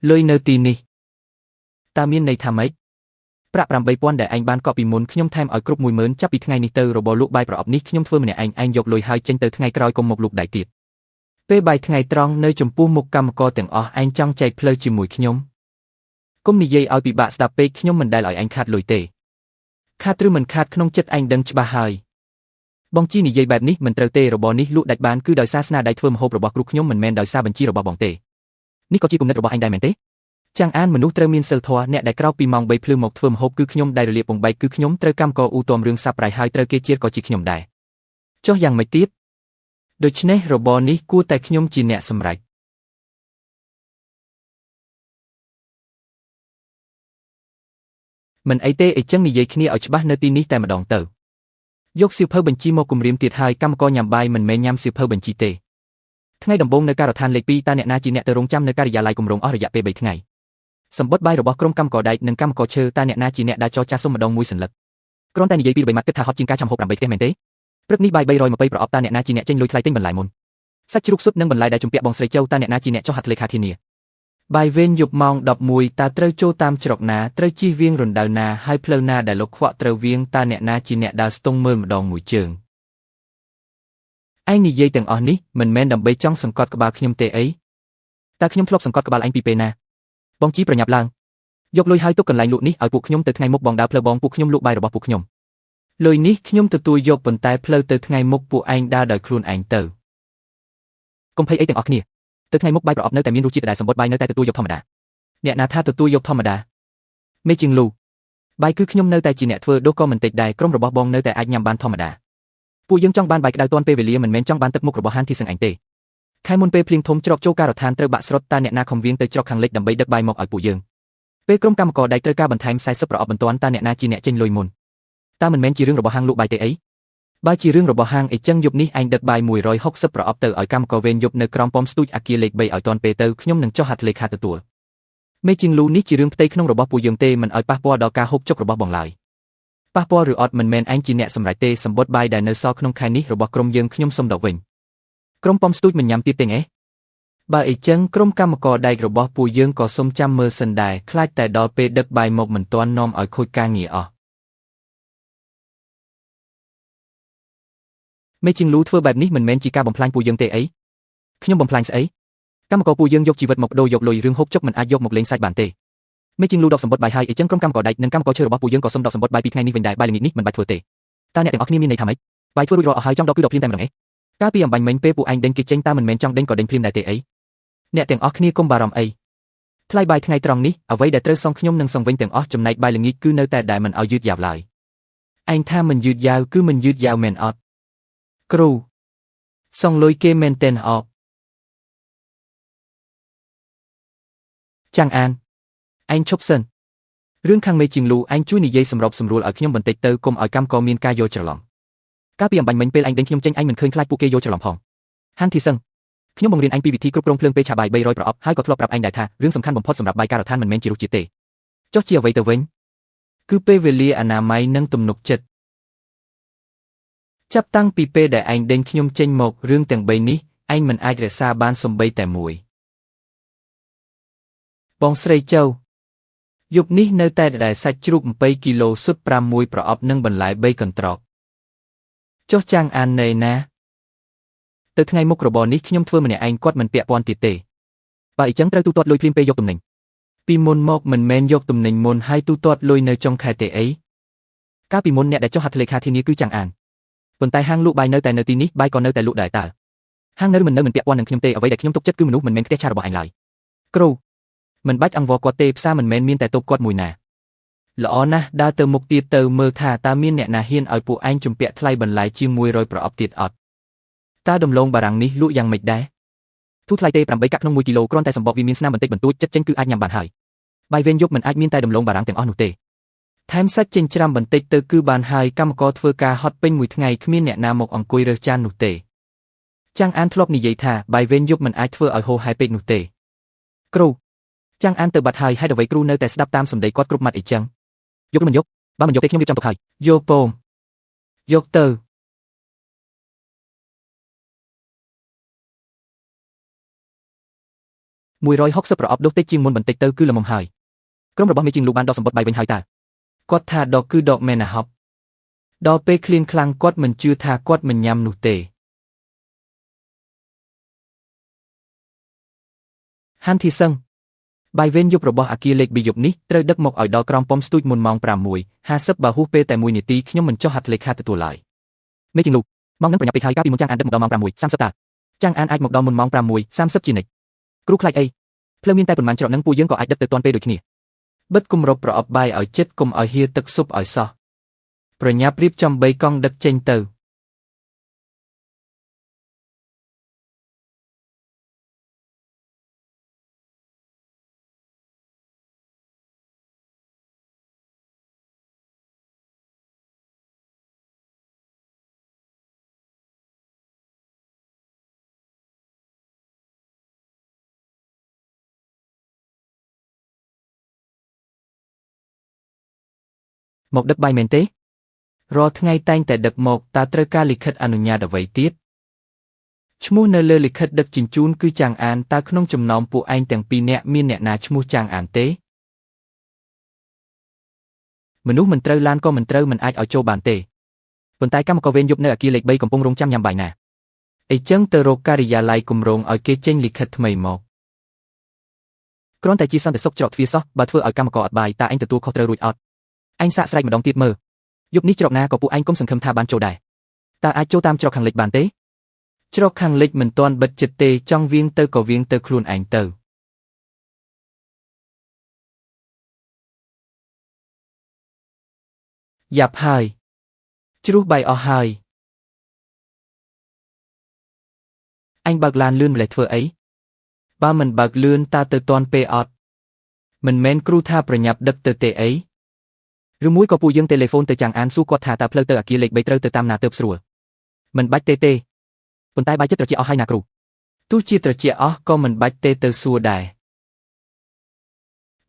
លុយនៅទីនេះតើមានន័យថាម៉េចប្រាក់8,000ដែលឯងបានកក់ពីមុនខ្ញុំថែមឲ្យគ្រប់10000ចាប់ពីថ្ងៃនេះទៅរបបលក់បាយប្រអប់នេះខ្ញុំធ្វើម្នាក់ឯងយកលុយហើយចេញទៅថ្ងៃក្រោយកុំមកលក់ដៃទៀតពេលបាយថ្ងៃត្រង់នៅចំពោះមុខកម្មករទាំងអស់ឯងចង់ចែកផ្លូវជាមួយខ្ញុំកុំនិយាយឲ្យពិបាកស្ដាប់ពេកខ្ញុំមិនដែលឲ្យឯងខាតលុយទេខាតឬមិនខាតក្នុងចិត្តឯងដឹងច្បាស់ហើយបងជីនិយាយបែបនេះមិនត្រូវទេរបបនេះលក់ដាច់បានគឺដោយសារស្នាដៃធ្វើម្ហូបរបស់គ្រូខ្ញុំមិនមែនដោយសារបញ្ជីរបស់បងទេនេះក៏ជាគំនិតរបស់ឯងដែរមែនទេចាំងអានមនុស្សត្រូវមានសិលធម៌អ្នកដែលក្រោកពីម៉ោង3ភ្លឺមកធ្វើម្ហូបគឺខ្ញុំដែលរលាកពងបែកគឺខ្ញុំត្រូវកម្មករអ៊ូតមរឿងសាប់ប្រៃហើយត្រូវគេជៀសក៏ជាខ្ញុំដែរចុះយ៉ាងម៉េចទៀតដូច្នេះរបបនេះគួរតែខ្ញុំជាអ្នកសម្រេចមិនអីទេអីចឹងនិយាយគ្នាឲ្យច្បាស់នៅទីនេះតែម្ដងទៅយកសៀវភៅបញ្ជីមកគម្រាមទៀតហើយកម្មករញ៉ាំបាយមិនមែនញ៉ាំសៀវភៅបញ្ជីទេថ្ងៃដំបូងនៅការដ្ឋានលេខ2តើអ្នកណាជាអ្នកទៅរងចាំនៅការិយាល័យគម្រោងអស់រយៈពេល3ថ្ងៃសម្បត្តិបាយរបស់ក្រុមកម្មករដែកនិងកម្មករឈើតើអ្នកណាជាអ្នកដែលចរចាសុំម្ដងមួយសន្លឹកគ្រាន់តែនិយាយពី3ម៉ាត់គិតថាហត់ជាងការចាំហូប8ផ្ទះមែនទេព្រឹកនេះបាយ320ប្រអប់តើអ្នកណាជាអ្នកចេញលុយថ្លៃទិញបន្លែមុនសាច់ជ្រូកស៊ុបនិងបន្លែដែលជំពាក់បងស្រីចៅតើអ្នកណាជាអ្នកចុះហត្ថលេខាធានាបាយវេនយប់ម៉ោង11តើត្រូវចូលតាមច្រកណាត្រូវជិះវៀងរណ្ដៅណាហើយផ្លូវណាដែលលោកខ្វក់ត្រូវវៀងតើអ្នកណាជាអ្នកដើរស្ទង់មើលម្ដងមួយជើងឯងនិយាយទាំងអស់នេះមិនមែនដើម្បីចង់សង្កត់ក្បាលខ្ញុំទេអីតើខ្ញុំធ្លាប់សង្កត់ក្បាលឯងពីពេលណាបងជីប្រញាប់ឡើងយកលុយហើយទុកកន្លែងលក់នេះឲ្យពួកខ្ញុំទៅថ្ងៃមុខបងដើរផ្លូវបងពួកខ្ញុំលក់បាយរបស់ពួកខ្ញុំលុយនេះខ្ញុំទទួលយកប៉ុន្តែផ្លូវទៅថ្ងៃមុខពួកឯងដើរដោយខ្លួនឯងទៅកុំភ័យអីទាំងអស់គ្នាទៅថ្ងៃមុខបាយប្រអប់នៅតែមានរសជាតិដដែលសម្បត្តិបាយនៅតែទទួលយកធម្មតាអ្នកណាថាទទួលយកធម្មតាមេជាងលូបាយគឺខ្ញុំនៅតែជាអ្នកធ្វើដូរក៏មិនតិចដែរក្រុមរបស់បងនៅតែអាចញ៉ាំបានធម្មតាពួកយើងចង់បានបាយក្តៅទាន់ពេលវេលាមិនមែនចង់បានទឹកមុខរបស់ហានធីសឹងឯងទេខែមុនពេលភ្លៀងធំច្រកចូលការដ្ឋានត្រូវបាក់ស្រុតតើអ្នកណាខំវៀងទៅច្រកខាងលិចដើម្បីដឹកបាយមកឲ្យពួកយើងពេលក្រុមកម្មករដែកត្រូវការបន្ថែម40ប្រអប់បន្ទាន់តើអ្នកណាជាអ្នកចេញលុយមុនតើមិនមែនជារឿងរបស់ហាងលក់បាយទេអីបើជារឿងរបស់ហាងអីចឹងយប់នេះឯងដឹកបាយ160ប្រអប់ទៅឲ្យកម្មករវេនយប់នៅក្រោមប៉មស្ទូចអាគារលេខ3ឲ្យទាន់ពេលទៅខ្ញុំនឹងចុះហត្ថលេខាទទួលមេជាងលូនេះជារឿងផ្ទៃក្នុងរបស់ពួកយើងទេមិនឲ្យប៉ះពាល់ដល់ការហូបចុករបស់បងឡើយប៉ះពាល់ឬអត់មិនមែនឯងជាអ្នកសម្រេចទេសម្បត្តិបាយដែលនៅសល់ក្នុងខែនេះរបស់ក្រុមយើងខ្ញុំសុំដកវិញក្រុមប៉មស្ទូចមិនញ៉ាំទៀតទេឯងបើអីចឹងក្រុមកម្មករដែករបស់ពួកយើងក៏សុំចាំមើលសិនដែរខ្លាចតែដល់ពេលដឹកបាយមកមិនទាន់នាំឲ្យខូចការងារអស់មេជាងលូធ្វើបែបនេះមិនមែនជាការបំផ្លាញពួកយើងទេអីខ្ញុំបំផ្លាញស្អីកម្មករពួកយើងយកជីវិតមកដូរយកលុយរឿងហូបចុកមិនអាចយកមកលេងសាច់បានទេមេជាងលូដកសម្បត្តិបាយហើយអីចឹងក្រុមកម្មករដែកនិងកម្មករឈើរបស់ពួកយើងក៏សុំដកសម្បត្តិបាយពីថ្ងៃនេះវិញដែរបាយល្ងាចនេះមិនបាច់ធ្វើទេតើអ្នកទាំងអស់គ្នាមានន័យថាម៉េចបាយធ្វើរួចរាល់អស់ហើយចង់ដកគឺដកភ្លាមតែម្ដងឯងកាលពីអំបញ្ញមិញពេលពួកឯងដេញគេចេញតើមិនមែនចង់ដេញក៏ដេញភ្លាមដែរទេអីអ្នកទាំងអស់គ្នាកុំបារម្ភអីថ្លៃបាយថ្ងៃត្រង់នេះអ្វីដែលត្រូវសងខ្ញុំនឹងសងវិញទាំងអស់ចំណែកបាយល្ងាចគឺនៅតែដែលមិនឲ្យយឺតយ៉ាវឡើយឯងថាមិនយឺតយ៉ាវគឺមិនយឺតយ៉ាវមែនអត់គ្រូសងលុយគេមែនតែនអបចាំងអានឯងឈប់សិនរឿងខាងមេជាងលូឯងជួយនិយាយសម្របសម្រួលឲ្យខ្ញុំបន្តិចទៅកុំឲ្យកម្មករមានការយល់ច្រឡំកាលពីអំបញ្ញមិញពេលឯងដេញខ្ញុំចេញឯងមិនឃើញខ្លាចពួកគេយល់ច្រឡំផងហានធីសឹងខ្ញុំបង្រៀនឯងពីវិធីគ្រប់គ្រងភ្លើងពេលឆាបាយ300ប្រអប់ហើយក៏ធ្លាប់ប្រាប់ឯងដែរថារឿងសំខាន់បំផុតសម្រាប់បាយការដ្ឋានមិនមែនជារសជាតិទេចុះជាអ្វីទៅវិញគឺពេលវេលាអនាម័យនិងទំនុកចិត្តចាប់តាំងពីពេលដែលឯងដេញខ្ញុំចេញមករឿងទាំង3នេះឯងមិនអាចរក្សាបានសំបីតែមួយបងស្រីចៅយប់នេះនៅតែដែលសាច់ជ្រូក20គីឡូស៊ុត6ប្រអប់និងបន្លែ3កន្ត្រកចុះចាំងអានណែណាទៅថ្ងៃមុខរបរនេះខ្ញុំធ្វើម្នាក់ឯងគាត់មិនពាក់ព័ន្ធទៀតទេបើអញ្ចឹងត្រូវទូទាត់លុយភ្លាមពេលយកទំនិញពីមុនមកមិនមែនយកទំនិញមុនហើយទូទាត់លុយនៅចុងខែទេអីកាលពីមុនអ្នកដែលចុះហត្ថលេខាធានាគឺចាំងអានប៉ុន្តែហាងលក់បាយនៅតែនៅទីនេះបាយក៏នៅតែលក់ដែរតើហាងនៅមិនពាក់ព័ន្ធនឹងខ្ញុំទេអ្វីដែលខ្ញុំទុកចិត្តគឺមនុស្សមិនមែនផ្ទះឆារបស់ឯងឡើយគ្រូមិនបាច់អង្វរគាត់ទេផ្សារមិនមែនមានតែតូបគាត់មួយណាល្អណាស់ដើរទៅមុខទៀតទៅមើលថាតើមានអ្នកណាហ៊ានឲ្យពួកឯងជំពាក់ថ្លៃបន្លែជាង100ប្រអប់ទៀតអត់តើដំឡូងបារាំងនេះលក់យ៉ាងម៉េចដែរធូរថ្លៃទេ8កាក់ក្នុង1គីឡូគ្រាន់តែសម្បកវាមានស្នាមបន្តិចបន្តួចចិត្តចេញគឺអាចញ៉ាំបានហើយបាយវេនយប់មិនអាចមានតែដំឡូងបារាំងទាំងអស់នោះទេថែមសាច់ចិញ្ច្រាំបន្តិចទៅគឺបានហើយកម្មករធ្វើការហត់ពេញមួយថ្ងៃគ្មានអ្នកណាមកអង្គុយរើសចាននោះទេចាំងអានធ្លាប់និយាយថាបាយវេនយប់មិនអាចធ្វើឲ្យហូរហែពេកនោះទេគ្រូចាំងអានទៅបាត់ហើយហេតុអ្វីគ្រូនៅតែស្ដាប់តាមសម្ដីគាត់គ្រប់ម៉ាត់អីចឹងយកមិនយកបើមិនយកទេខ្ញុំរៀបចំទុកហើយយកពងយកទៅ 160ប្រអប់ដុសតិចជាងមុនបន្តិចទៅគឺល្មមហើយក្រុមរបស់មេជីងលូបានដកសម្បត្តិបាយវិញហើយតើគាត់ថាដកគឺដកមែនណាហប់ដល់ពេលឃ្លានខ្លាំងគាត់មិនជឿថាគាត់មិនញ៉ាំនោះទេហាន់ធីសឹងបាយវេនយប់របស់អាគារលេខ2យប់នេះត្រូវដឹកមកឲ្យដល់ក្រោមប៉ុមស្ទូចមុនម៉ោង 5:50 បើហួសពេលតែ1នាទីខ្ញុំមិនចុះហត្ថលេខាទទួលឡើយមេជីងលូម៉ោងនឹងប្រញាប់ពេកហើយកាលពីមុនចាងអានដឹកមកដល់ម៉ោង 5:30 តើចាងអានអាចមកដល់មុនម៉ោង 5:30 ជានិច្ចគ្រូខ្លាចអីផ្លូវមានតែប៉ុន្មានច្រកនឹងពួកយើងក៏អាចដឹកទៅទាន់ពេលដូចគ្នាបិទគម្របប្រអប់បាយឲ្យជិតកុំឲ្យហៀទឹកស៊ុបឲ្យសោះប្រញាប់រៀបចំ3កង់ដឹកចេញទៅមកដឹកបាយមែនទេរាល់ថ្ងៃតែងតែដឹកមកតើត្រូវការលិខិតអនុញ្ញាតអ្វីទៀតឈ្មោះនៅលើលិខិតដឹកជញ្ជូនគឺចាងអានតើក្នុងចំណោមពួកឯងទាំងពីរនាក់មានអ្នកណាឈ្មោះចាងអានទេមនុស្សមិនត្រូវឡានក៏មិនត្រូវមិនអាចឲ្យចូលបានទេប៉ុន្តែកម្មករវេនយប់នៅអគារលេខ3កំពុងរងចាំញ៉ាំបាយណាអីចឹងទៅរកការិយាល័យគម្រោងឲ្យគេចេញលិខិតថ្មីមកគ្រាន់តែជាសន្តិសុខច្រកទ្វារសោះបើធ្វើឲ្យកម្មករអត់បាយតើឯងទទួលខុសត្រូវរួចអត់ឯងសាកស្រែកម្ដងទៀតមើលយប់នេះច្រកណាក៏ពួកឯងគុំសង្ឃឹមថាបានចូលដែរតើអាចចូលតាមច្រកខាងលិចបានទេច្រកខាងលិចមិនទាន់បិទចិត្តទេចង់វៀងទៅក៏វៀងទៅខ្លួនឯងទៅយ៉ាប់ហើយជ្រុះបាយអស់ហើយអញបើកឡានលឿនម្លេះធ្វើអីបើមិនបើកលឿនតើទៅទាន់ពេលអត់មិនមែនគ្រូថាប្រញាប់ដឹកទៅទេអីឬមួយក៏ពួកយើងទេលេហ្វូនទៅចាំងអានសួរគាត់ថាតើផ្លូវទៅអគារលេខ3ត្រូវទៅតាមណាទើបស្រួលមិនបាច់ទេប៉ុន្តែបាយចិត្តត្រជាក់អស់ហើយណាគ្រូទោះជាត្រជាក់អស់ក៏មិនបាច់ទេទៅសួរដែរ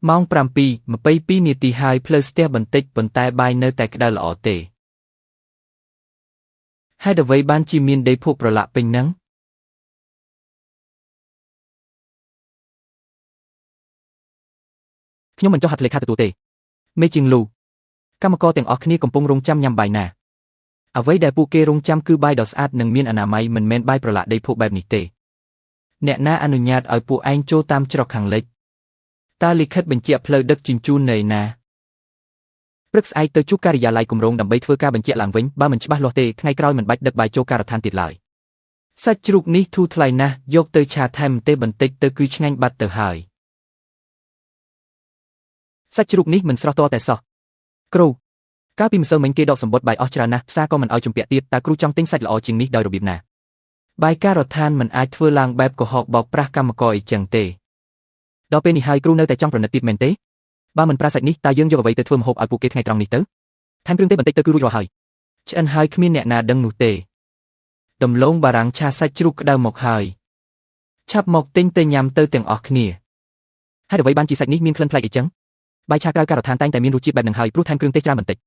ម៉ោង 7:22 នាទីហើយផ្លូវស្ទះបន្តិចប៉ុន្តែបាយនៅតែក្តៅល្អទេហេតុអ្វីបានជាមានដីភក់ប្រឡាក់ពេញហ្នឹងខ្ញុំមិនចង់ហត្ថលេខាទទួលទេមេជីងលូកម្មករទាំងអស់គ្នាកំពុងរងចាំញ៉ាំបាយណាអ្វីដែលពួកគេរងចាំគឺបាយដ៏ស្អាតនិងមានអនាម័យមិនមែនបាយប្រឡាក់ដីភក់បែបនេះទេអ្នកណាអនុញ្ញាតឲ្យពួកឯងចូលតាមច្រកខាងលិចតើលិខិតបញ្ជាក់ផ្លូវដឹកជញ្ជូននៅណាព្រឹកស្អែកទៅជួបការិយាល័យគម្រោងដើម្បីធ្វើការបញ្ជាក់ឡើងវិញបើមិនច្បាស់លាស់ទេថ្ងៃក្រោយមិនបាច់ដឹកបាយចូលការដ្ឋានទៀតឡើយសាច់ជ្រូកនេះធូរថ្លៃណាស់យកទៅឆាថែមម្ទេសបន្តិចទៅគឺឆ្ងាញ់បាត់ទៅហើយសាច់ជ្រូកនេះមិនស្រស់ទាល់តែសោះគ្រូកាលពីម្សិលមិញគេដកសម្បត្តិបាយអស់ច្រើនណាស់ផ្សារក៏មិនឲ្យជំពាក់ទៀតតើគ្រូចង់ទិញសាច់ល្អជាងនេះដោយរបៀបណាបាយការដ្ឋានមិនអាចធ្វើឡើងបែបកុហកបោកប្រាស់កម្មករអីចឹងទេដល់ពេលនេះហើយគ្រូនៅតែចង់ប្រណិតទៀតមែនទេបើមិនប្រាសាច់នេះតើយើងយកអ្វីទៅធ្វើម្ហូបឲ្យពួកគេថ្ងៃត្រង់នេះទៅថែមគ្រឿងទេសបន្តិចទៅគឺរួចរាល់ហើយឆ្អិនហើយគ្មានអ្នកណាដឹងនោះទេដំឡូងបារាំងឆាសាច់ជ្រូកក្តៅមកហើយឆាប់មកទិញទៅញ៉ាំទៅទាំងអស់គ្នាហេតុអ្វីបានជាសាច់នេះមានក្លិនប្លែកអីចឹងបាយឆាក្រៅការដ្ឋានតែងតែមានរសជាតិបែបហ្នឹងហើយព្រោះថែមគ្រឿងទេសច្រើនបន្តិច